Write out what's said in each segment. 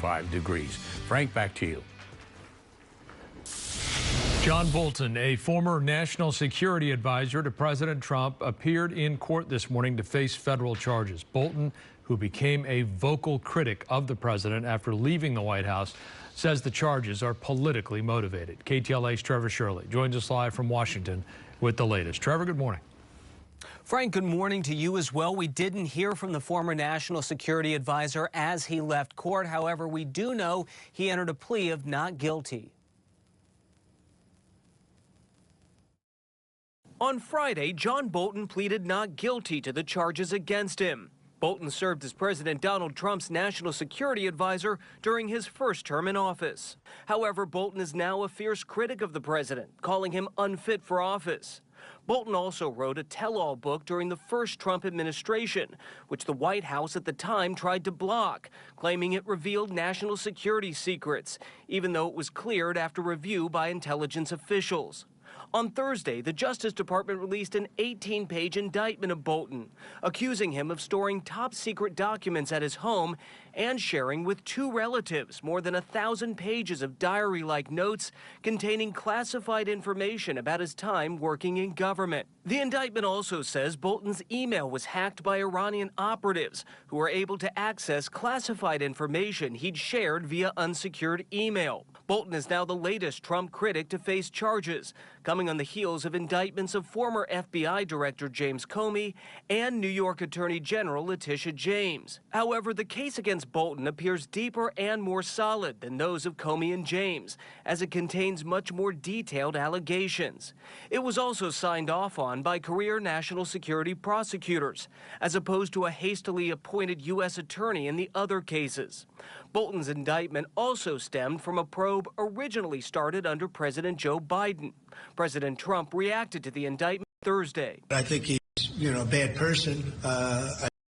95 degrees. Frank, back to you. John Bolton, a former national security advisor to President Trump, appeared in court this morning to face federal charges. Bolton, who became a vocal critic of the president after leaving the White House, says the charges are politically motivated. KTLA's Trevor Shirley joins us live from Washington with the latest. Trevor, good morning. Frank, good morning to you as well. We didn't hear from the former national security advisor as he left court. However, we do know he entered a plea of not guilty. On Friday, John Bolton pleaded not guilty to the charges against him. Bolton served as President Donald Trump's national security advisor during his first term in office. However, Bolton is now a fierce critic of the president, calling him unfit for office. Bolton also wrote a tell-all book during the first Trump administration, which the White House at the time tried to block, claiming it revealed national security secrets, even though it was cleared after review by intelligence officials. On Thursday, the Justice Department released an 18-page indictment of Bolton, accusing him of storing top-secret documents at his home and sharing with two relatives more than 1,000 pages of diary-like notes containing classified information about his time working in government. The indictment also says Bolton's email was hacked by Iranian operatives who were able to access classified information he'd shared via unsecured email. Bolton is now the latest Trump critic to face charges, coming on the heels of indictments of former FBI Director James Comey and New York Attorney General Letitia James. However, the case against Bolton appears deeper and more solid than those of Comey and James, as it contains much more detailed allegations. It was also signed off on by career national security prosecutors, as opposed to a hastily appointed U.S. attorney in the other cases. Bolton's indictment also stemmed from a probe originally started under President Joe Biden. President Trump reacted to the indictment Thursday. I think he's, a bad person.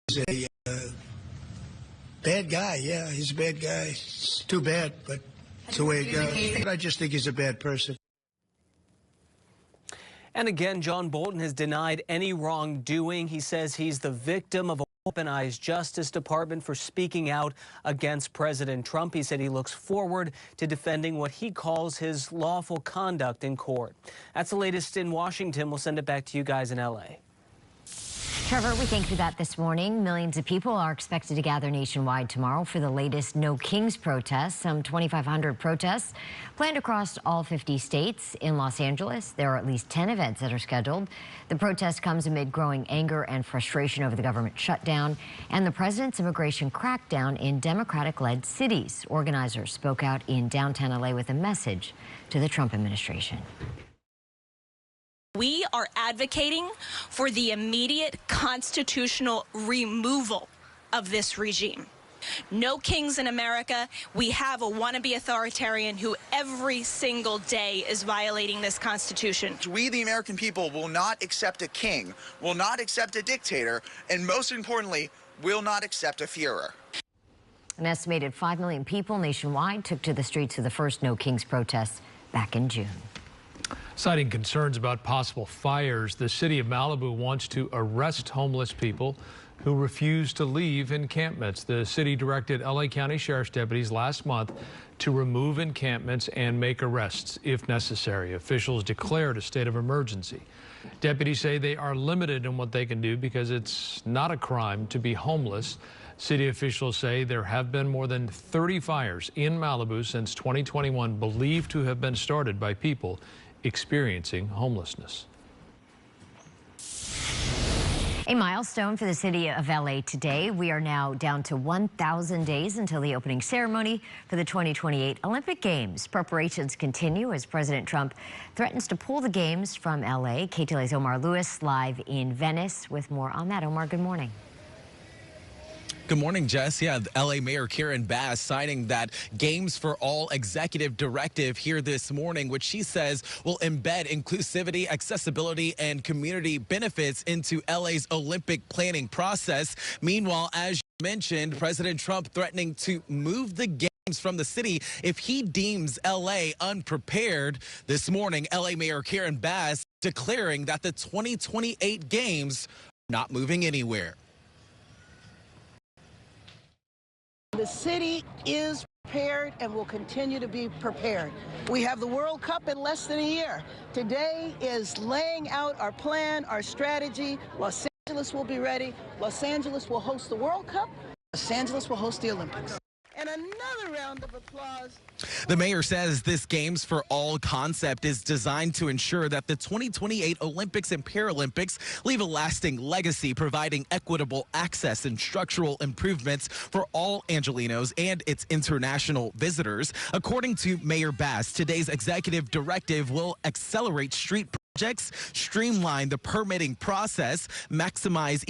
He's a bad guy. Yeah, he's a bad guy. It's too bad, but it's the way it goes. I just think he's a bad person. And again, John Bolton has denied any wrongdoing. He says he's the victim of a weaponized Justice Department for speaking out against President Trump. He said he looks forward to defending what he calls his lawful conduct in court. That's the latest in Washington. We'll send it back to you guys in L.A. Trevor, we thank you for that this morning. Millions of people are expected to gather nationwide tomorrow for the latest No Kings protests. Some 2,500 protests planned across all 50 states. In Los Angeles, there are at least 10 events that are scheduled. The protest comes amid growing anger and frustration over the government shutdown and the president's immigration crackdown in Democratic-led cities. Organizers spoke out in downtown LA with a message to the Trump administration. We are advocating for the immediate constitutional removal of this regime. No kings in America. We have a wannabe authoritarian who every single day is violating this Constitution. We, the American people, will not accept a king, will not accept a dictator, and most importantly, will not accept a Führer. An estimated 5 million people nationwide took to the streets for the first No Kings protests back in June. Citing concerns about possible fires, the city of Malibu wants to arrest homeless people who refuse to leave encampments. The city directed LA County Sheriff's deputies last month to remove encampments and make arrests if necessary. Officials declared a state of emergency. Deputies say they are limited in what they can do because it's not a crime to be homeless. City officials say there have been more than 30 fires in Malibu since 2021, believed to have been started by people experiencing homelessness. A milestone for the city of LA today. We are now down to 1,000 days until the opening ceremony for the 2028 Olympic Games. Preparations continue as President Trump threatens to pull the games from LA. KTLA's Omar Lewis live in Venice with more on that. Omar, good morning. Good morning, Jess. Yeah, LA Mayor Karen Bass signing that Games for All executive directive here this morning, which she says will embed inclusivity, accessibility, and community benefits into LA's Olympic planning process. Meanwhile, as you mentioned, President Trump threatening to move the games from the city if he deems LA unprepared. This morning, LA Mayor Karen Bass declaring that the 2028 games are not moving anywhere. The city is prepared and will continue to be prepared. We have the World Cup in less than a year. Today is laying out our plan, our strategy. Los Angeles will be ready. Los Angeles will host the World Cup. Los Angeles will host the Olympics. And another round of applause. The mayor says this Games for All concept is designed to ensure that the 2028 Olympics and Paralympics leave a lasting legacy, providing equitable access and structural improvements for all Angelenos and its international visitors. According to Mayor Bass, today's executive directive will accelerate street projects, streamline the permitting process, maximize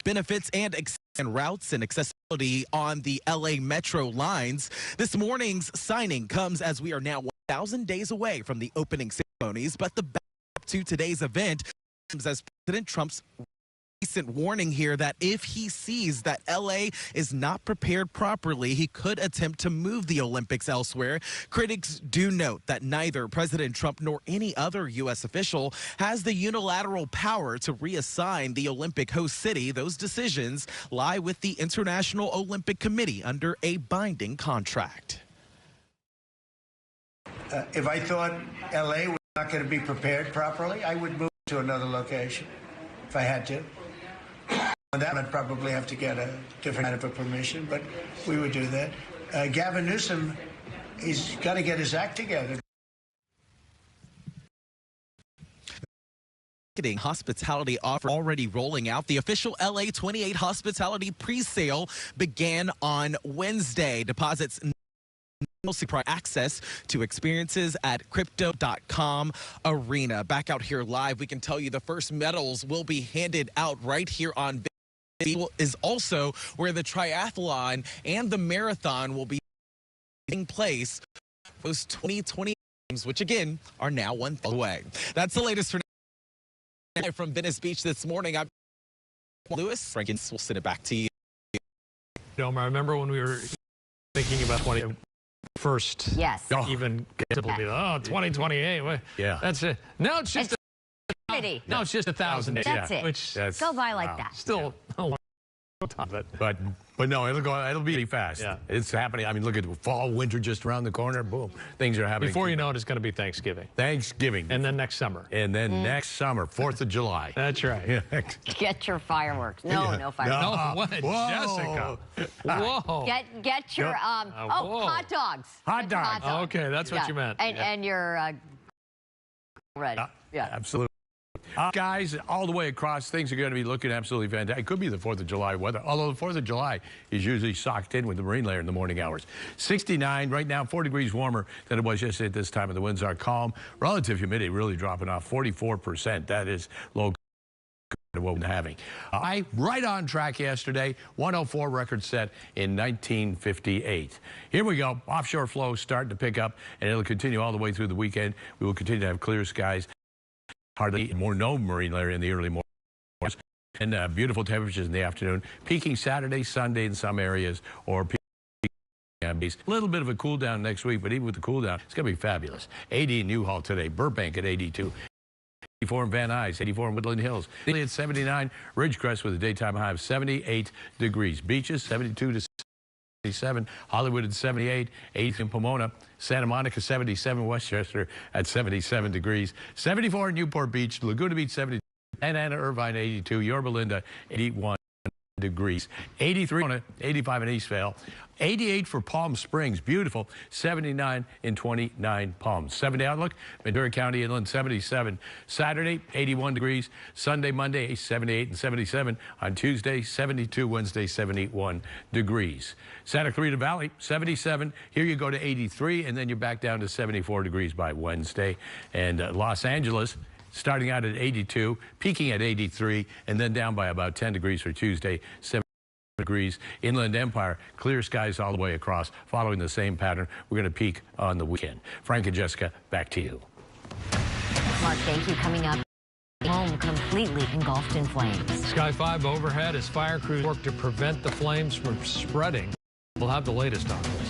benefits, and extend routes and accessibility on the LA Metro lines. This morning's signing comes as we are now 1,000 days away from the opening ceremonies, but the back to today's event comes as President Trump's recent warning here that if he sees that LA is not prepared properly, he could attempt to move the Olympics elsewhere. Critics do note that neither President Trump nor any other U.S. official has the unilateral power to reassign the Olympic host city. Those decisions lie with the International Olympic Committee under a binding contract. If I thought LA was not going to be prepared properly, I would move to another location if I had to. On that, I'd probably have to get a different kind of a permission, but we would do that. Gavin Newsom, he's got to get his act together. Hospitality offer already rolling out. The official LA 28 hospitality pre-sale began on Wednesday. Deposits access to experiences at crypto.com arena. Back out here live, we can tell you the first medals will be handed out right here on is also where the triathlon and the marathon will be taking place. Those 2020 games, which again are now 1 away. That's the latest from Venice Beach this morning. I'm Lewis. Frankins, we'll send it back to you. Delmar, I remember when we were thinking about 21st. Yes. Even get to be 2028. Yeah. That's it. Now it's just No, it's just 1,000 days. That's it. Which go by like that. Still a long time, but no, it'll be fast. Yeah. It's happening. I mean, look at fall, winter just around the corner. Boom, things are happening. Before you know it, it's going to be Thanksgiving. And then next summer. And then next summer, 4th of July. That's right. Get your fireworks. No fireworks. No, what? Jessica. Whoa. Get your hot dogs. Hot dogs. Okay, that's what you meant. And your red. Yeah, absolutely. Guys, all the way across, things are going to be looking absolutely fantastic. It could be the 4th of July weather, although the 4th of July is usually socked in with the marine layer in the morning hours. 69 right now, 4 degrees warmer than it was yesterday at this time, and the winds are calm. Relative humidity really dropping off 44%. That is low to what we're having. Right on track yesterday, 104 record set in 1958. Here we go. Offshore flow starting to pick up, and it'll continue all the way through the weekend. We will continue to have clear skies. Hardly no marine layer in the early mornings, and beautiful temperatures in the afternoon. Peaking Saturday, Sunday in some areas, or a little bit of a cool down next week, but even with the cool down, it's going to be fabulous. 80 in Newhall today, Burbank at 82. 84 in Van Nuys, 84 in Woodland Hills. At 79, Ridgecrest with a daytime high of 78 degrees. Beaches, 72 to 77, Hollywood at 78, 80 in Pomona, Santa Monica 77, Westchester at 77 degrees, 74 in Newport Beach, Laguna Beach 72, Santa Ana, Irvine 82, Yorba Linda 81 degrees, 83, 85 in Eastvale, 88 for Palm Springs, beautiful, 79 in 29 Palms. 7-day outlook, Ventura County Inland 77. Saturday, 81 degrees. Sunday, Monday, 78 and 77. On Tuesday, 72. Wednesday, 71 degrees. Santa Clarita Valley, 77. Here you go to 83, and then you're back down to 74 degrees by Wednesday. And Los Angeles, starting out at 82, peaking at 83, and then down by about 10 degrees for Tuesday, 7 degrees. Inland Empire, clear skies all the way across, following the same pattern. We're going to peak on the weekend. Frank and Jessica, back to you. Mark, thank you. Coming up, home completely engulfed in flames. Sky 5 overhead as fire crews work to prevent the flames from spreading. We'll have the latest on this.